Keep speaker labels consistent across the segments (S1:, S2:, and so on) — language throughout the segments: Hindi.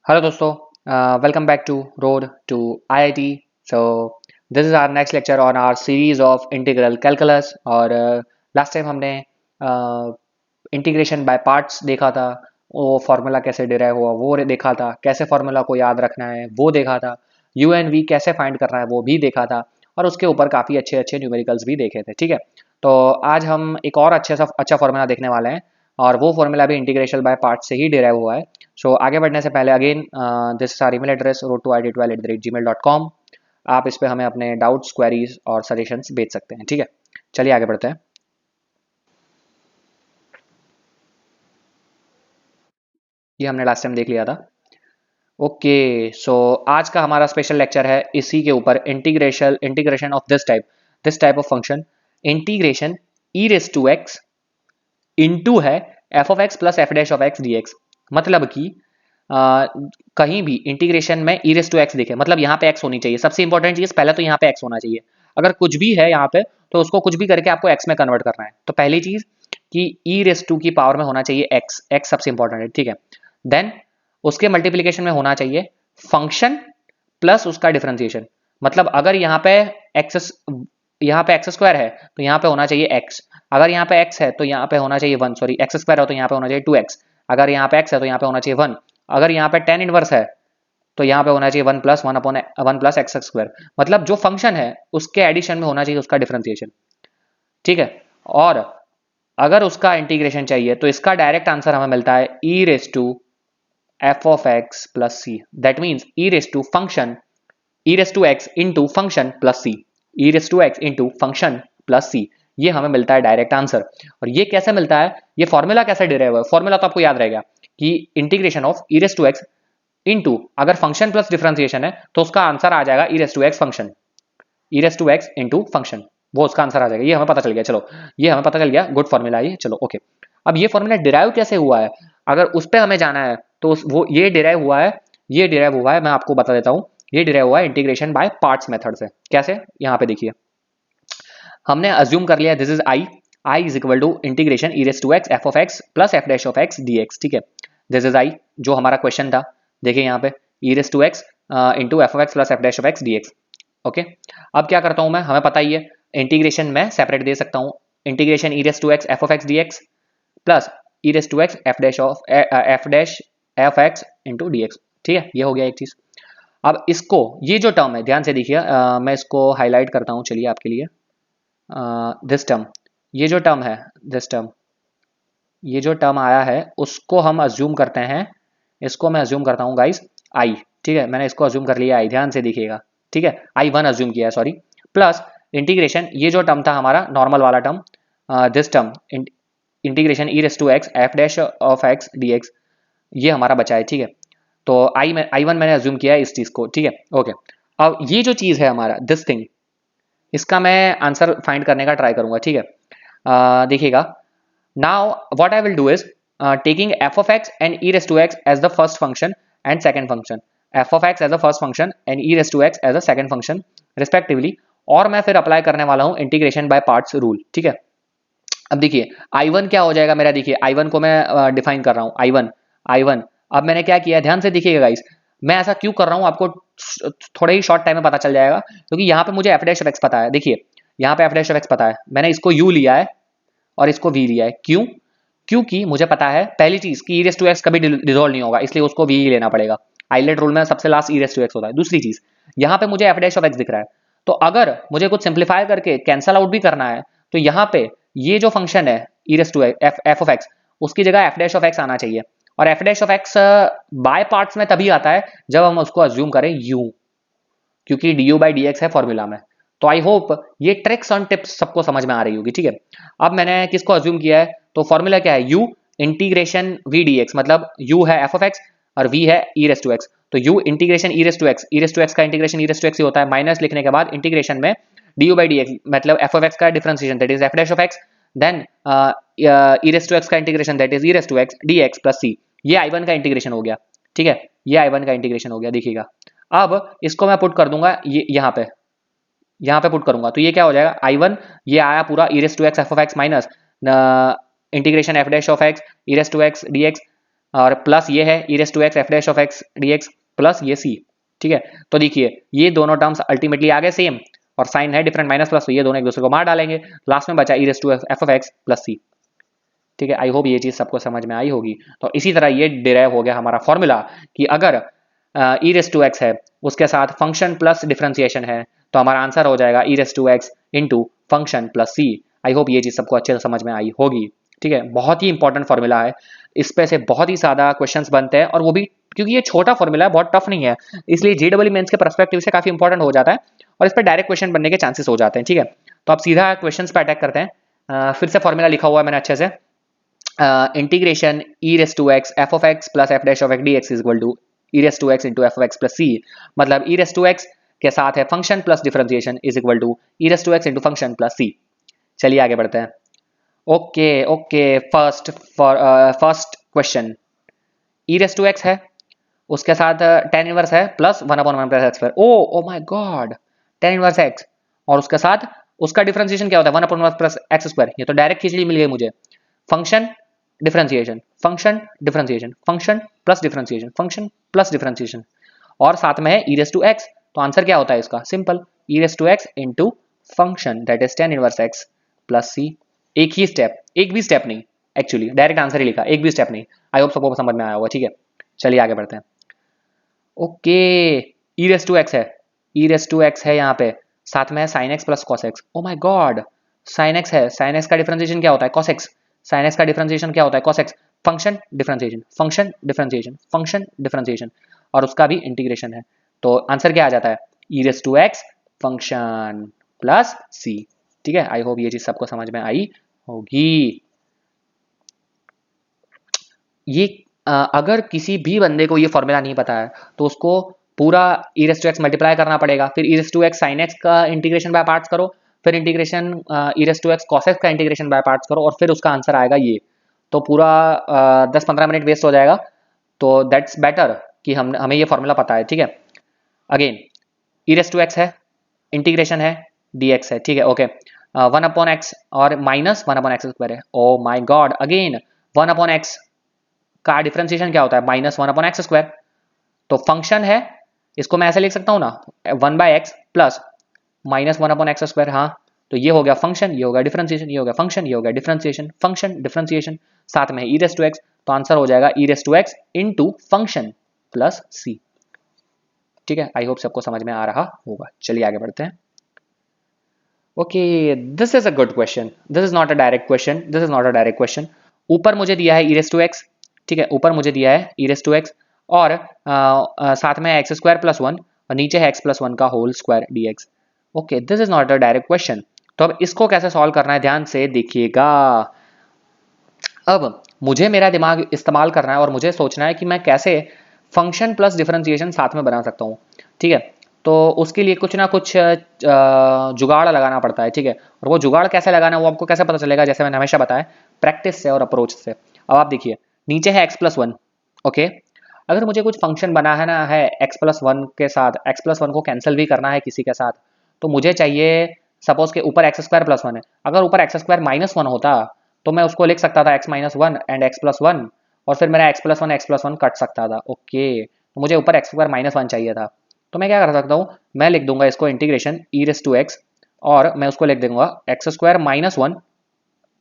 S1: हेलो दोस्तों, welcome back to road to IIT. So this is our next lecture on our series of integral calculus. और लास्ट टाइम हमने इंटीग्रेशन बाय पार्ट्स देखा था। वो फार्मूला कैसे डिराइव हुआ वो देखा था, कैसे फार्मूला को याद रखना है वो देखा था, यू एन वी कैसे फाइंड करना है वो भी देखा था, और उसके ऊपर काफ़ी अच्छे अच्छे न्यूमेरिकल्स भी देखे थे। ठीक है, तो आज हम एक और अच्छा फार्मूला देखने वाले हैं, और वो फार्मूला भी इंटीग्रेशन बाय पार्ट से ही डिराइव हुआ है। सो आगे बढ़ने से पहले again this is our email address road2id12@gmail.com। आप इस पे हमें अपने डाउट्स, क्वेरीज और सजेशंस भेज सकते हैं। ठीक है, चलिए आगे बढ़ते हैं। ये हमने लास्ट टाइम देख लिया था। ओके, सो आज का हमारा स्पेशल लेक्चर है इसी के ऊपर, integration of this type of function. Integration E raise to x into है F of x plus F dash of x D x. मतलब कि आ, कहीं भी इंटीग्रेशन में ई रेस टू एक्स दिखे, मतलब यहाँ पे एक्स होनी चाहिए। सबसे इंपॉर्टेंट चीज पहले तो यहाँ पे एक्स होना चाहिए। अगर कुछ भी है यहाँ पे तो उसको कुछ भी करके आपको एक्स में कन्वर्ट करना है। तो पहली चीज कि ई रेस टू की पावर में होना चाहिए एक्स, एक्स सबसे इंपॉर्टेंट है। ठीक है, देन उसके मल्टीप्लीकेशन में होना चाहिए फंक्शन प्लस उसका डिफरेंशिएशन। मतलब अगर यहाँ पे एक्स स्क्वायर है तो यहाँ पे होना चाहिए एक्स। अगर यहाँ पे एक्स है तो यहाँ पे होना चाहिए वन, सॉरी एक्स स्क्वायर है तो यहाँ पे होना चाहिए टू एक्स। अगर यहाँ पे एक्स है तो यहाँ पे होना चाहिए वन। अगर यहाँ पे टेन इनवर्स है तो यहाँ पे होना चाहिए वन प्लस एक्स स्क्वायर। मतलब जो फंक्शन है उसके एडिशन में होना चाहिए उसका डिफरेंशिएशन। ठीक है, और अगर उसका इंटीग्रेशन चाहिए तो इसका डायरेक्ट आंसर हमें मिलता है ई raise to F of x plus C. That means E raise to function E raise to x into function plus C, E raise to x into function plus सी। ये हमें मिलता है डायरेक्ट आंसर। और ये कैसे मिलता है, ये फॉर्मूला कैसे डिराइव हुआ है? फॉर्मूला तो आपको याद रहेगा कि integration of e raise to x into, अगर फंक्शन प्लस डिफरेंशिएशन है तो उसका आंसर आ जाएगा e raise to x function, E raise to x into function, वो उसका आंसर आ जाएगा। ये हमें पता चल गया। चलो, ये हमें पता चल गया, गुड फॉर्मूला है ये। चलो ओके, अब ये फॉर्मूला डिराइव कैसे हुआ है अगर उस पर हमें जाना है तो वो ये डिराइव हुआ है, मैं आपको बता देता हूँ। ये डिराइव हुआ है इंटीग्रेशन बाय पार्ट्स मेथड से। कैसे, यहाँ पे देखिए, हमने अज्यूम कर लिया this is I is equal to integration E raise to x f of x plus F dash of x D x. ठीक है, दिस इज आई जो हमारा क्वेश्चन था। देखिए यहाँ पे e raise to x into f of x plus F dash of x D x. Okay, अब क्या करता हूँ मैं, हमें पता ही है इंटीग्रेशन में सेपरेट दे सकता हूँ। Integration E raise to x f of x D x plus e raise to x f dash f x into d x. ठीक है, ये हो गया एक चीज। अब इसको, ये जो टर्म है ध्यान से देखिए, मैं इसको हाईलाइट करता हूँ चलिए आपके लिए। दिस टर्म, ये जो टर्म है, दिस टर्म, ये जो टर्म आया है उसको हम अज्यूम करते हैं, इसको मैं अज्यूम करता हूँ गाइस आई। ठीक है, मैंने इसको अज्यूम कर लिया आई, ध्यान से देखिएगा। ठीक है, आई वन अज्यूम किया है, सॉरी। प्लस इंटीग्रेशन, ये जो टर्म था हमारा नॉर्मल वाला term, this term integration E raise to x f dash of x D x, ये हमारा बचा है। ठीक है, तो आई वन मैंने अज्यूम किया है इस चीज़ को। ठीक है, ओके। अब ये जो चीज़ है हमारा दिस थिंग, इसका मैं आंसर फाइंड करने का ट्राई करूंगा। ठीक है, देखिएगा। Now what I will do is taking f of x and e raise to x as the first function and second function, f of x as the first function and e raise to x as the second function respectively. और मैं फिर अप्लाई करने वाला हूं इंटीग्रेशन बाय पार्ट्स रूल। ठीक है, अब देखिए आई वन क्या हो जाएगा मेरा। देखिए आई वन को मैं डिफाइन कर रहा हूँ, आई वन। अब मैंने क्या किया, ध्यान से देखिएगा गाइस, मैं ऐसा क्यों कर रहा हूँ आपको थोड़े ही शॉर्ट टाइम में पता चल जाएगा। क्योंकि यहाँ पे मुझे एफ डैश ऑफ एक्स पता है। देखिए यहाँ पे एफ डैश ऑफ एक्स पता है, मैंने इसको यू लिया है और इसको वी लिया है। क्यों? क्योंकि मुझे पता है पहली चीज कि ई रेस टू एक्स कभी डिजोल्व नहीं होगा, इसलिए उसको वी लेना पड़ेगा। आइलेट रूल में सबसे last e raise to x होता है। दूसरी चीज, यहाँ पे मुझे एफ डैश ऑफ एक्स दिख रहा है, तो अगर मुझे कुछ सिंप्लीफाई करके कैंसल आउट भी करना है तो यहाँ पे ये जो फंक्शन है ई raise to F of x, उसकी जगह एफ डैश ऑफ एक्स आना चाहिए। और f dash of x by parts में तभी आता है जब हम उसको अज्यूम करें यू, क्योंकि D u by d x है फॉर्मूला में। तो आई होप ये ट्रिक्स ऑन टिप्स सबको समझ में आ रही होगी। ठीक है, अब मैंने किसको अज्यूम किया है, तो फॉर्मूला क्या है, u integration v d x. मतलब यू है एफ ऑफ एक्स और वी है ई रेस टू एक्स। तो u integration E raise to x, e raise to x का integration E raise to x ही होता है, माइनस लिखने के बाद इंटीग्रेशन में d u by d x, मतलब एफ ऑफ एक्स का differentiation that is f dash of x, then e raise to x का integration that is e raise to x D x plus सी। ये आई वन का इंटीग्रेशन हो गया। ठीक है, ये आई वन का इंटीग्रेशन हो गया, देखिएगा। अब इसको मैं पुट कर दूंगा ये यहाँ पे पुट करूंगा तो ये क्या हो जाएगा, आई वन, ये आया पूरा e raise to x f of x minus integration f dash of x e raise to x D x और प्लस ये है ई raise to x f dash of x D x plus ये सी। ठीक है, तो देखिए ये दोनों टर्म्स अल्टीमेटली आ गए सेम, और साइन है डिफरेंट माइनस प्लस, तो ये दोनों एक दूसरे को मार डालेंगे, लास्ट में बचा e raise to F of x plus c. ठीक है, आई होप ये चीज़ सबको समझ में आई होगी। तो इसी तरह ये डिराइव हो गया हमारा फॉर्मूला कि अगर ई रेस टू एक्स है उसके साथ फंक्शन प्लस डिफरेंशिएशन है तो हमारा आंसर हो जाएगा e raise to x into function plus c. I hope ये चीज़ सबको अच्छे से समझ में आई होगी। ठीक है, बहुत ही इंपॉर्टेंट फॉर्मूला है, इस पे से बहुत ही ज़्यादा क्वेश्चंस बनते हैं, और वो भी क्योंकि ये छोटा फॉर्मूला है, बहुत टफ नहीं है, इसलिए जेडब्ल्यू मेंस के पर्सपेक्टिव से काफ़ी इंपॉर्टेंट हो जाता है, और इस पर डायरेक्ट क्वेश्चन बनने के चांसेस हो जाते हैं। ठीक है, तो आप सीधा क्वेश्चन पे अटैक करते हैं। फिर से फॉर्मूला लिखा हुआ है मैंने अच्छे से, integration E raise to x f of x plus F dash of x D x is equal to e raise to x into f of x plus c. मतलब ई रेस टू एक्स के साथ है function plus differentiation is equal to e raise to x into function plus c. चलिए आगे बढ़ते हैं। Okay okay, first question, e raise to x है उसके साथ टेन इनवर्स है plus one upon one plus x square. Oh my god, tan inverse x, और उसके साथ उसका डिफरेंशिएशन क्या होता है, one upon one plus x square. ये तो डायरेक्ट खिचड़ी मिल गई मुझे। Function differentiation, function differentiation, function plus differentiation, function plus differentiation, और साथ में है ई रेस टू एक्स, तो आंसर क्या होता है इसका, simple e raise to x into function that is ten inverse x plus सी। एक ही स्टेप, एक भी स्टेप नहीं, एक्चुअली डायरेक्ट आंसर ही लिखा, एक भी स्टेप नहीं। आई होप सबको समझ में आया होगा। ठीक है, चलिए आगे बढ़ते हैं। Okay, e raise to x है, ई रेस टू एक्स है यहाँ पे, साथ में है sine x plus cos x. O my God, sine x है, साइन एक्स का डिफरेंशिएशन क्या होता है, कॉस एक्स। साइन एक्स का डिफरेंशिएशन क्या होता है, cos x. Function differentiation, function differentiation, function differentiation, और उसका भी इंटीग्रेशन है, तो आंसर क्या आ जाता है, ई raise to x function plus c. ठीक है, आई होप ये चीज सबको समझ में आई होगी। ये अगर किसी भी बंदे को ये फॉर्मूला नहीं पता है तो उसको पूरा e raise to x multiply करना पड़ेगा, फिर e raise to x sine x का इंटीग्रेशन बाय पार्ट्स करो, फिर integration E raise to x cos x का इंटीग्रेशन बाय पार्ट्स करो, और फिर उसका आंसर आएगा ये। तो पूरा 10-15 मिनट वेस्ट हो जाएगा, तो दैट्स बेटर कि हमें ये फॉर्मूला पता है। ठीक है, again e raise to x है, इंटीग्रेशन है, डी एक्स है। ठीक है, ओके, वन अपॉन एक्स और minus one upon x square है। Oh my God, again one upon x का डिफरेंशिएशन क्या होता है, minus one upon x square. तो फंक्शन है, इसको मैं ऐसे लिख सकता हूँ ना, one by x plus minus one upon x square. हाँ, तो ये हो गया फंक्शन, ये हो गया डिफरेंशिएशन, ये हो गया फंक्शन, ये हो गया डिफरेंशिएशन, फंक्शन डिफरेंशिएशन, साथ में ई रेस टू एक्स, तो आंसर हो जाएगा e raise to x into function plus c. ठीक है, आई होप सबको समझ में आ रहा होगा। चलिए आगे बढ़ते हैं। Okay, this is a good question, this is not a direct question, this is not a direct question. ऊपर मुझे दिया है ई रेस टू एक्स, ठीक है, ऊपर मुझे दिया है ई रेस टू एक्स, और साथ में एक्स स्क्वायर प्लस वन, और नीचे है एक्स प्लस वन का whole square d x. Okay, this is not a direct question. तो अब इसको कैसे सॉल्व करना है, ध्यान से देखिएगा। अब मुझे मेरा दिमाग इस्तेमाल करना है और मुझे सोचना है कि मैं कैसे फंक्शन प्लस डिफरेंशिएशन साथ में बना सकता हूँ। ठीक है, तो उसके लिए कुछ ना कुछ जुगाड़ लगाना पड़ता है। ठीक है, और वो जुगाड़ कैसे लगाना है वो आपको कैसे पता चलेगा, जैसे मैंने हमेशा बताया, प्रैक्टिस से और अप्रोच से। अब आप देखिए, नीचे है एक्स प्लस वन। ओके, अगर मुझे कुछ फंक्शन बनाना है एक्स प्लस वन के साथ, एक्स प्लस वन को कैंसिल भी करना है किसी के साथ, तो मुझे चाहिए, सपोज के ऊपर एक्स स्क्वायर प्लस वन है, अगर ऊपर एक्स स्क्वायर माइनस वन होता तो मैं उसको लिख सकता था x minus one and x plus one, और फिर मेरा एक्स प्लस वन कट सकता था। ओके, तो मुझे ऊपर एक्स स्क्वायर माइनस वन चाहिए था, तो मैं क्या कर सकता हूँ, मैं लिख दूंगा इसको integration E raise to x, और मैं उसको लिख दूंगा x square minus one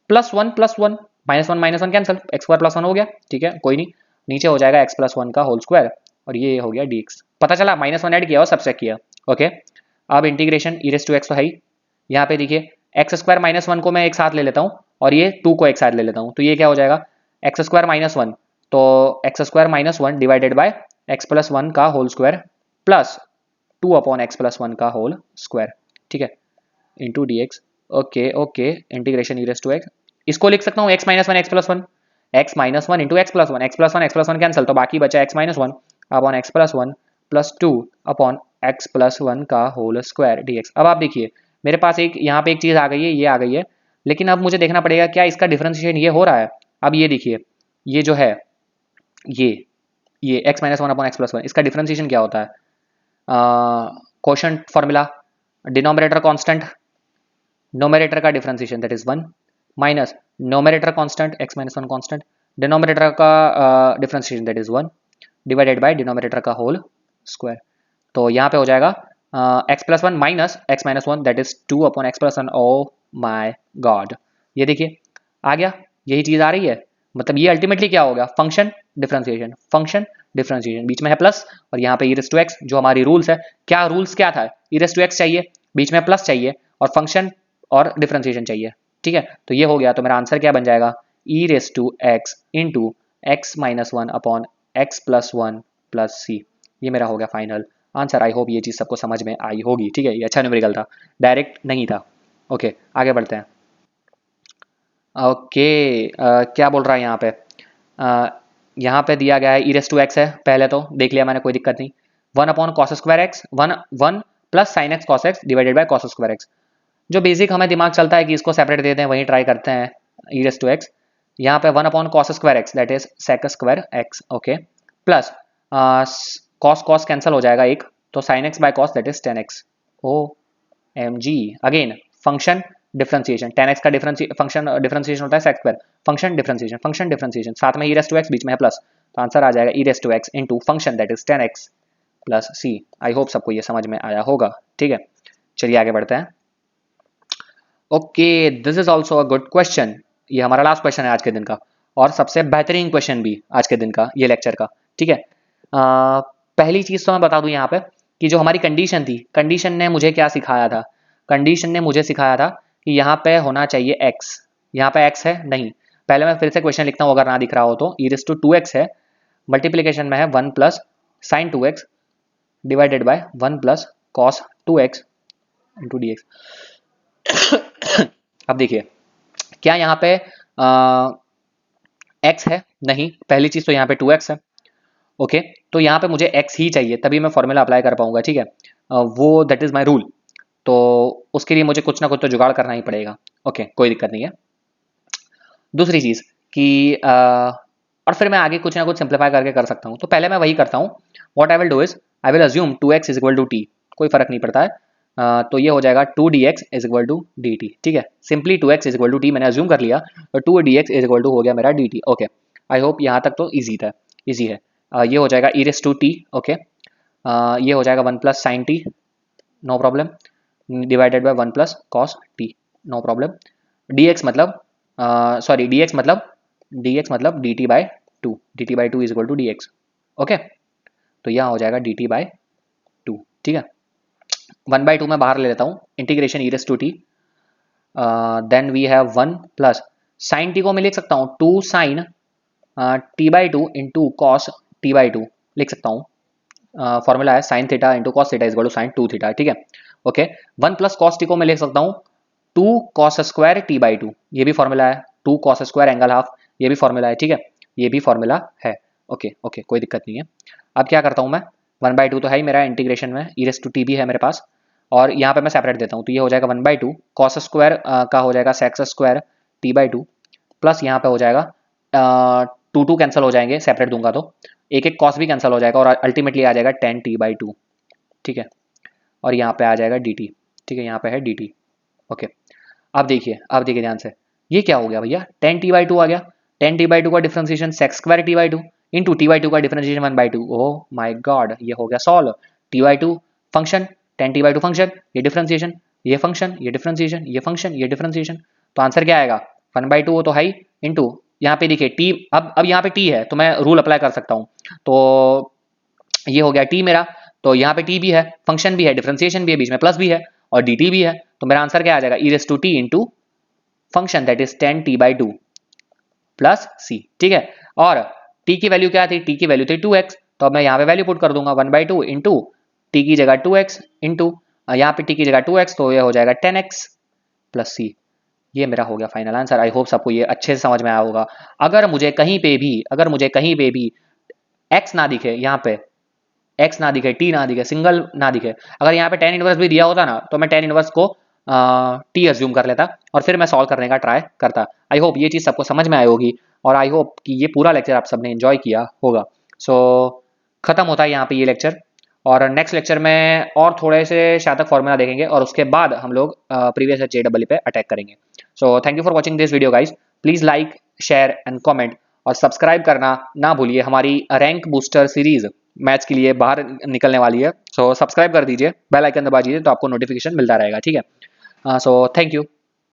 S1: plus one plus one, minus one cancel, x square plus one हो गया। ठीक है, कोई नहीं, नीचे हो जाएगा एक्स प्लस वन का होल स्क्वायर, और ये हो गया डी एक्स। पता चला, माइनस वन ऐड किया और सबसेट किया। ओके, अब integration E raise to x तो है ही, यहाँ पे देखिए एक्स स्क्वायर माइनस वन को मैं एक साथ ले लेता हूँ, और ये टू को एक साथ ले लेता हूँ, तो ये क्या हो जाएगा, एक्स स्क्वायर माइनस वन, तो x square minus one divided by x plus one का whole square plus two upon x plus one का होल स्क्वायर। ठीक है, into d x. Okay okay, integration E raise to x, इसको लिख सकता हूँ x minus one x plus one, x minus one into x plus one, x plus one cancel, तो बाकी बचा x minus one upon x plus one plus two upon x plus one का होल स्क्वायर डी एक्स। अब आप देखिए, मेरे पास एक यहाँ पे एक चीज़ आ गई है, ये आ गई है, लेकिन अब मुझे देखना पड़ेगा क्या इसका डिफरेंशिएशन ये हो रहा है। अब ये देखिए, ये जो है, ये x minus one upon x plus one, इसका डिफरेंशिएशन क्या होता है, quotient formula, denominator constant, nominator का differentiation that is one, minus nominator constant x minus one constant, denominator का differentiation that is 1 divided by denominator का होल स्क्वायर। तो यहाँ पे हो जाएगा x plus one minus x minus one that is 2 upon x plus one. Oh my God, ये देखिए आ गया, यही चीज़ आ रही है। मतलब ये अल्टीमेटली क्या हो गया, फंक्शन डिफरेंशिएशन, फंक्शन डिफरेंशिएशन, बीच में है प्लस और यहाँ पे ई रेस टू एक्स, जो हमारी रूल्स है। क्या रूल्स क्या था, ई रेस टू एक्स चाहिए, बीच में प्लस चाहिए और फंक्शन और डिफरेंशिएशन चाहिए। ठीक है, तो ये हो गया। तो मेरा आंसर क्या बन जाएगा, e raise to x into x minus one upon x plus one plus सी। ये मेरा हो गया फाइनल आंसर। आई होप ये चीज़ सबको समझ में आई होगी। ठीक है, ये अच्छा न्यूमेरिकल था, डायरेक्ट नहीं था। ओके, आगे बढ़ते हैं। ओके, क्या बोल रहा है यहाँ पे, यहाँ पे दिया गया है ई रेस टू एक्स है, पहले तो देख लिया मैंने, कोई दिक्कत नहीं। 1 upon cos square x, one plus sine x cos x divided by cos square x. जो बेसिक हमें दिमाग चलता है कि इसको सेपरेट देते हैं, वहीं ट्राई करते हैं। ई रेस टू एक्स, यहाँ पे 1 upon cos square x that is sec square x, okay, plus cos cos cancel हो जाएगा एक, तो sine x by cos that is ten x. O M G, again function differentiation, tan x का फंक्शन डिफरेंशिएशन होता है sec square, function differentiation, function differentiation, साथ में ई रेस टू एक्स, बीच में है प्लस, तो आंसर आ जाएगा e raise to x into function that is ten x plus c. I hope सबको ये समझ में आया होगा। ठीक है, चलिए आगे बढ़ते हैं। Okay, this is also a good question. ये हमारा लास्ट क्वेश्चन है आज के दिन का, और सबसे बेहतरीन क्वेश्चन भी आज के दिन का, ये लेक्चर का। ठीक है, पहली चीज़ तो मैं बता दूं यहाँ पे कि जो हमारी कंडीशन थी, कंडीशन ने मुझे क्या सिखाया था, कंडीशन ने मुझे सिखाया था कि यहाँ पे होना चाहिए x। यहाँ पे x है नहीं, पहले मैं फिर से क्वेश्चन लिखता हूँ अगर ना दिख रहा हो तो। ई रेस टू टू एक्स है, मल्टीप्लीकेशन में है 1 plus sign to x divided by 1 plus cos two x into d x. अब देखिए, क्या यहाँ पे x है नहीं, पहली चीज़ तो यहाँ पे 2x है। ओके, तो यहाँ पे मुझे x ही चाहिए, तभी मैं फॉर्मूला अप्लाई कर पाऊंगा। ठीक है, वो दैट इज़ माई रूल, तो उसके लिए मुझे कुछ ना कुछ तो जुगाड़ करना ही पड़ेगा। ओके, कोई दिक्कत नहीं है। दूसरी चीज़ कि और फिर मैं आगे कुछ ना कुछ सिंप्लीफाई करके कर सकता हूँ, तो पहले मैं वही करता हूँ। What I will do is I will assume 2x is equal to t, कोई फर्क नहीं पड़ता है। तो ये हो जाएगा 2dx is equal to dt। ठीक है, simply 2x is equal to t मैंने अज्यूम कर लिया, तो 2dx इज इक्वल टू हो गया मेरा dt। ओके, आई होप यहाँ तक तो ईजी था, ईजी है। ये हो जाएगा e raise to t, okay, ये हो जाएगा 1 plus sine t, no problem, divided by 1 plus cos t, no problem. dx मतलब सॉरी dx मतलब dt by two, dt by two is equal to dx। Okay, तो यहाँ हो जाएगा dt बाय टू। ठीक है, 1/2 मैं बाहर ले लेता हूँ, integration E raise to t, then we have 1 plus sine t को मैं लिख सकता हूँ 2 sine t by two into cos t by two लिख सकता हूँ। फॉर्मूला है sine theta into cos theta is equal to sine 2 theta. ठीक है, ओके, 1 प्लस कॉस टी को मैं लिख सकता हूँ 2 cos square T by to, ये भी फॉर्मूला है, 2 कॉस स्क्वायर एंगल हाफ, ये भी फॉर्मूला है। ठीक है, ये भी फॉर्मूला है। ओके ओके, कोई दिक्कत नहीं है। अब क्या करता हूँ मैं, 1/2 तो है ही मेरा इंटीग्रेशन में, ई रेस टू टी भी है मेरे पास, और यहाँ पे मैं सेपरेट देता हूँ, तो ये हो जाएगा 1/2 कॉस स्क्वायर का हो जाएगा sex square T by to, plus यहाँ पे हो जाएगा 2 कैंसिल हो जाएंगे, सेपरेट दूंगा तो एक एक कॉस भी कैंसिल हो जाएगा, और अल्टीमेटली आ जाएगा 10t/2। ठीक है, और यहाँ पे आ जाएगा dt। ठीक है, यहाँ पे है dt। ओके, अब देखिए ध्यान से, ये क्या हो गया भैया, 10t/2 आ गया। 10t/2 का differentiation sex square t/2 into t/2 का डिफरेंशिएशन 1/2। ओह माय गॉड, ये हो गया solve. t/2 function, 10t/2 function, ये डिफरेंशिएशन, ये फंक्शन, ये डिफरेंशिएशन, ये फंक्शन, ये डिफरेंशिएशन, तो आंसर क्या आएगा, 1/2 तो है ही, इंटू यहाँ पे देखिए टी, अब यहाँ पे टी है तो मैं रूल अप्लाई कर सकता हूँ, तो ये हो गया टी मेरा, तो यहाँ पे टी भी है, फंक्शन भी है, डिफरेंशिएशन भी है, बीच में प्लस भी है और dt भी है, तो मेरा आंसर क्या आ जाएगा, e raise to t into function that is 10t/2 plus c. ठीक है, और t की वैल्यू क्या थी, t की वैल्यू थी 2x, तो अब मैं यहाँ पे वैल्यू पुट कर दूंगा 1/2 इंटू टी की जगह 2x इंटू यहाँ पे t की जगह 2x, तो ये हो जाएगा 10x प्लस सी। ये मेरा हो गया फाइनल आंसर। आई होप सबको ये अच्छे से समझ में आया होगा। अगर मुझे कहीं पे भी x ना दिखे, यहाँ पे x ना दिखे, t ना दिखे, सिंगल ना दिखे, अगर यहाँ पे tan इनवर्स भी दिया होता ना, तो मैं tan इनवर्स को t अज्यूम कर लेता और फिर मैं सॉल्व करने का ट्राई करता। आई होप ये चीज़ सबको समझ में आई होगी, और आई होप कि ये पूरा लेक्चर आप सबने एंजॉय किया होगा। सो खत्म होता है यहाँ पे ये लेक्चर, और नेक्स्ट लेक्चर में और थोड़े से शातक फॉर्मूला देखेंगे, और उसके बाद हम लोग प्रीवियस JEE पे अटैक करेंगे। So thank you for watching this video guys, please like share and comment, और सब्सक्राइब करना ना भूलिए, हमारी रैंक बूस्टर सीरीज मैच के लिए बाहर निकलने वाली है। सो सब्सक्राइब कर दीजिए, बेल आइकन दबा दीजिए तो आपको नोटिफिकेशन मिलता रहेगा, ठीक है। So thank you.